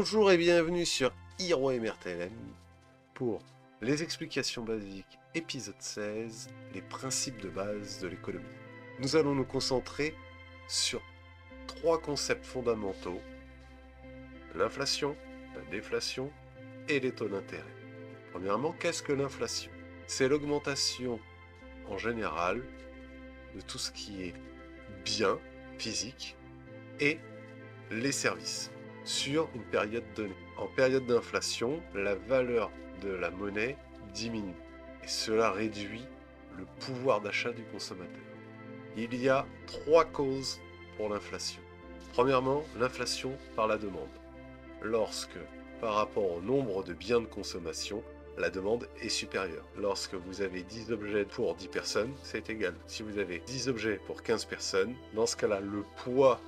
Bonjour et bienvenue sur Hero MRTLM pour les explications basiques, épisode 16, les principes de base de l'économie. Nous allons nous concentrer sur trois concepts fondamentaux: l'inflation, la déflation et les taux d'intérêt. Premièrement, qu'est-ce que l'inflation? C'est l'augmentation en général de tout ce qui est biens physiques et les services sur une période donnée. En période d'inflation, la valeur de la monnaie diminue et cela réduit le pouvoir d'achat du consommateur. Il y a trois causes pour l'inflation. Premièrement, l'inflation par la demande. Lorsque, par rapport au nombre de biens de consommation, la demande est supérieure. Lorsque vous avez 10 objets pour 10 personnes, c'est égal. Si vous avez 10 objets pour 15 personnes, dans ce cas-là, le poids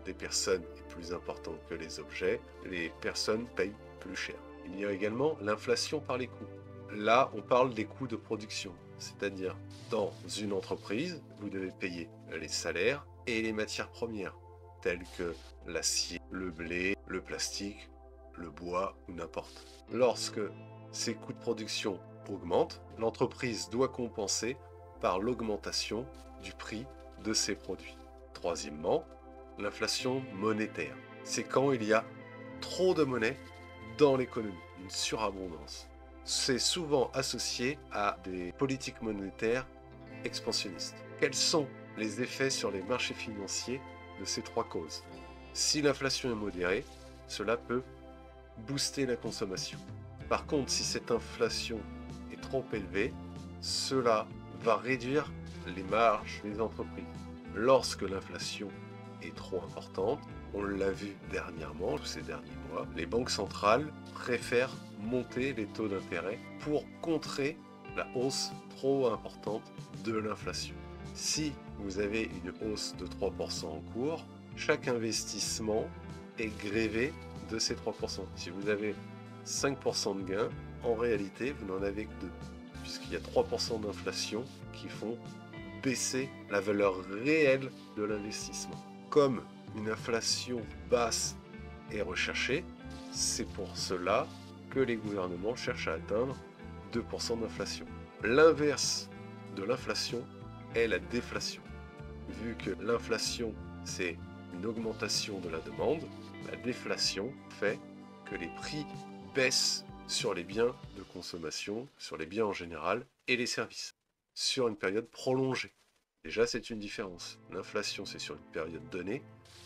des personnes est plus important que les objets, les personnes payent plus cher. Il y a également l'inflation par les coûts. Là, on parle des coûts de production, c'est-à-dire dans une entreprise, vous devez payer les salaires et les matières premières, telles que l'acier, le blé, le plastique, le bois ou n'importe. Lorsque ces coûts de production augmentent, l'entreprise doit compenser par l'augmentation du prix de ses produits. Troisièmement, l'inflation monétaire. C'est quand il y a trop de monnaie dans l'économie, une surabondance. C'est souvent associé à des politiques monétaires expansionnistes. Quels sont les effets sur les marchés financiers de ces trois causes? Si l'inflation est modérée, cela peut booster la consommation. Par contre, si cette inflation est trop élevée, cela va réduire les marges des entreprises. Lorsque l'inflation est trop importante, on l'a vu dernièrement, ces derniers mois, les banques centrales préfèrent monter les taux d'intérêt pour contrer la hausse trop importante de l'inflation. Si vous avez une hausse de 3% en cours, chaque investissement est grévé de ces 3%. Si vous avez 5% de gain, en réalité, vous n'en avez que 2, puisqu'il y a 3% d'inflation qui font baisser la valeur réelle de l'investissement. Comme une inflation basse est recherchée, c'est pour cela que les gouvernements cherchent à atteindre 2% d'inflation. L'inverse de l'inflation est la déflation. Vu que l'inflation, c'est une augmentation de la demande, la déflation fait que les prix baissent sur les biens de consommation, sur les biens en général et les services, sur une période prolongée. Déjà, c'est une différence. L'inflation, c'est sur une période donnée.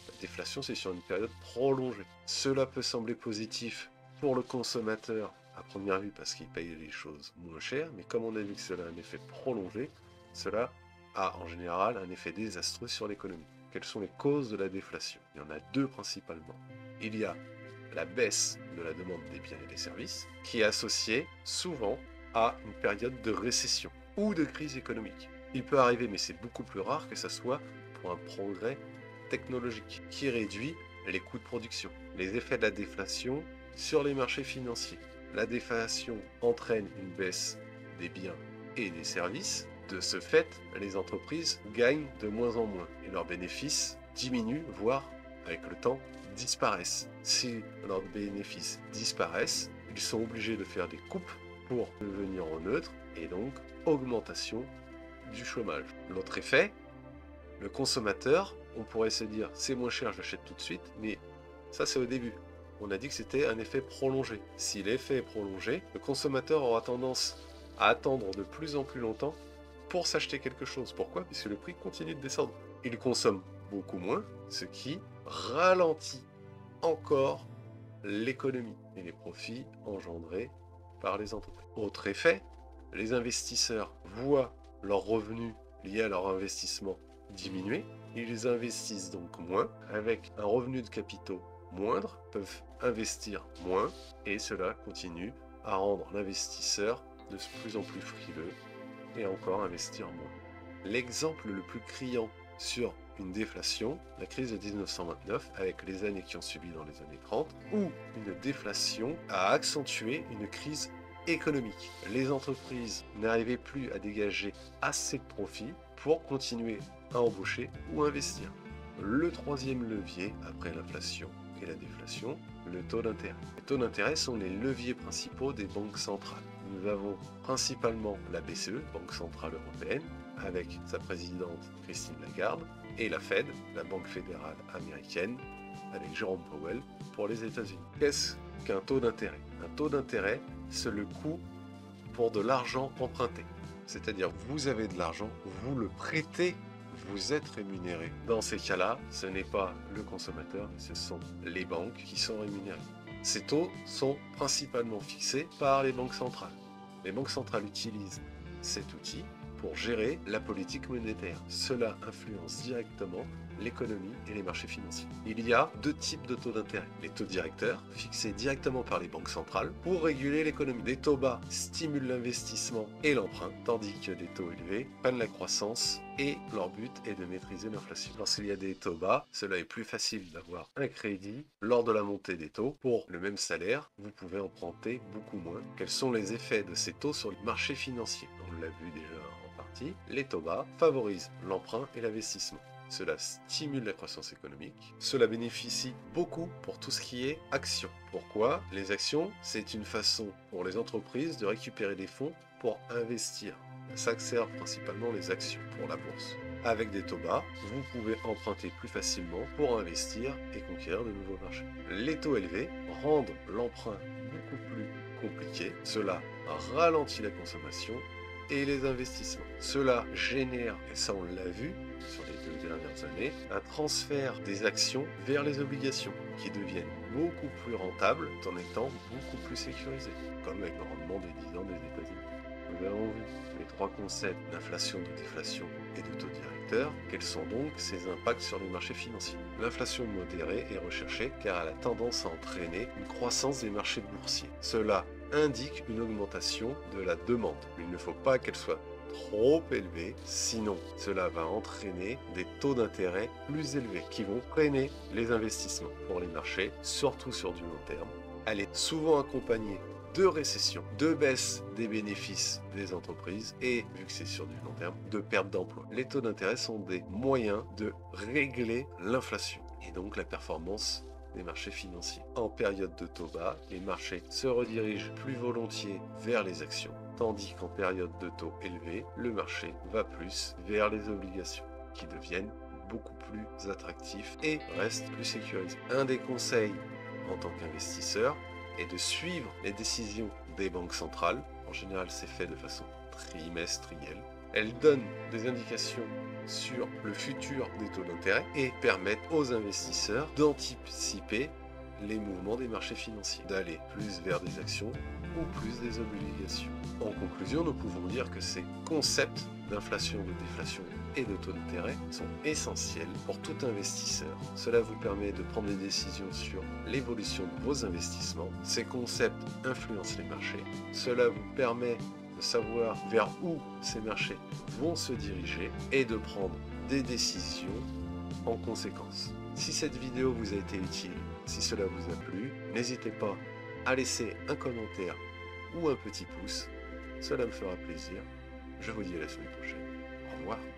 La déflation, c'est sur une période prolongée. Cela peut sembler positif pour le consommateur à première vue parce qu'il paye les choses moins chères, mais comme on a vu que cela a un effet prolongé, cela a en général un effet désastreux sur l'économie. Quelles sont les causes de la déflation? Il y en a deux principalement. Il y a la baisse de la demande des biens et des services, qui est associée souvent à une période de récession ou de crise économique. Il peut arriver, mais c'est beaucoup plus rare que ça soit pour un progrès technologique qui réduit les coûts de production. Les effets de la déflation sur les marchés financiers. La déflation entraîne une baisse des biens et des services. De ce fait, les entreprises gagnent de moins en moins et leurs bénéfices diminuent, voire avec le temps disparaissent. Si leurs bénéfices disparaissent, ils sont obligés de faire des coupes pour devenir en neutre et donc augmentation du chômage. L'autre effet, le consommateur, on pourrait se dire c'est moins cher, j'achète tout de suite, mais ça c'est au début. On a dit que c'était un effet prolongé. Si l'effet est prolongé, le consommateur aura tendance à attendre de plus en plus longtemps pour s'acheter quelque chose. Pourquoi? Puisque le prix continue de descendre. Il consomme beaucoup moins, ce qui ralentit encore l'économie et les profits engendrés par les entreprises. Autre effet, les investisseurs voient leurs revenus liés à leur investissement diminuer. Ils investissent donc moins, avec un revenu de capitaux moindre, peuvent investir moins, et cela continue à rendre l'investisseur de plus en plus frileux et encore investir moins. L'exemple le plus criant sur une déflation, la crise de 1929, avec les années qui ont suivi dans les années 30, où une déflation a accentué une crise économique. Les entreprises n'arrivaient plus à dégager assez de profits pour continuer à embaucher ou investir. Le troisième levier, après l'inflation, et la déflation, le taux d'intérêt. Les taux d'intérêt sont les leviers principaux des banques centrales. Nous avons principalement la BCE, Banque Centrale Européenne, avec sa présidente Christine Lagarde, et la Fed, la Banque Fédérale Américaine, avec Jerome Powell pour les États-Unis. Qu'est-ce qu'un taux d'intérêt? Un taux d'intérêt, c'est le coût pour de l'argent emprunté. C'est-à-dire, vous avez de l'argent, vous le prêtez, vous êtes rémunéré. Dans ces cas-là, ce n'est pas le consommateur, ce sont les banques qui sont rémunérées. Ces taux sont principalement fixés par les banques centrales. Les banques centrales utilisent cet outil pour gérer la politique monétaire. Cela influence directement l'économie et les marchés financiers. Il y a deux types de taux d'intérêt. Les taux directeurs, fixés directement par les banques centrales pour réguler l'économie. Des taux bas stimulent l'investissement et l'emprunt, tandis que des taux élevés prennent la croissance et leur but est de maîtriser l'inflation. Lorsqu'il y a des taux bas, cela est plus facile d'avoir un crédit lors de la montée des taux. Pour le même salaire, vous pouvez emprunter beaucoup moins. Quels sont les effets de ces taux sur le marché financier? On l'a vu déjà en partie. Les taux bas favorisent l'emprunt et l'investissement. Cela stimule la croissance économique. Cela bénéficie beaucoup pour tout ce qui est actions. Pourquoi? Les actions, c'est une façon pour les entreprises de récupérer des fonds pour investir. Ça sert principalement les actions pour la bourse. Avec des taux bas, vous pouvez emprunter plus facilement pour investir et conquérir de nouveaux marchés. Les taux élevés rendent l'emprunt beaucoup plus compliqué. Cela ralentit la consommation et les investissements. Cela génère, et ça on l'a vu sur les 2 dernières années, un transfert des actions vers les obligations qui deviennent beaucoup plus rentables en étant beaucoup plus sécurisées, comme avec le rendement des 10 ans des États-Unis. Nous avons vu les 3 concepts d'inflation, de déflation et de taux directeur. Quels sont donc ces impacts sur les marchés financiers? L'inflation modérée est recherchée car elle a tendance à entraîner une croissance des marchés boursiers. Cela indique une augmentation de la demande. Il ne faut pas qu'elle soit trop élevée, sinon cela va entraîner des taux d'intérêt plus élevés qui vont freiner les investissements pour les marchés, surtout sur du long terme. Elle est souvent accompagnée de récession, de baisse des bénéfices des entreprises et, vu que c'est sur du long terme, de perte d'emploi. Les taux d'intérêt sont des moyens de régler l'inflation et donc la performance des marchés financiers. En période de taux bas, les marchés se redirigent plus volontiers vers les actions, tandis qu'en période de taux élevés, le marché va plus vers les obligations, qui deviennent beaucoup plus attractifs et restent plus sécurisés. Un des conseils en tant qu'investisseur est de suivre les décisions des banques centrales. En général, c'est fait de façon trimestrielle. Elles donnent des indications sur le futur des taux d'intérêt et permettent aux investisseurs d'anticiper les mouvements des marchés financiers, d'aller plus vers des actions ou plus des obligations. En conclusion, nous pouvons dire que ces concepts d'inflation, de déflation et de taux d'intérêt sont essentiels pour tout investisseur. Cela vous permet de prendre des décisions sur l'évolution de vos investissements. Ces concepts influencent les marchés. Cela vous permet de savoir vers où ces marchés vont se diriger et de prendre des décisions en conséquence. Si cette vidéo vous a été utile, si cela vous a plu, n'hésitez pas à laisser un commentaire ou un petit pouce. Cela me fera plaisir. Je vous dis à la semaine prochaine. Au revoir.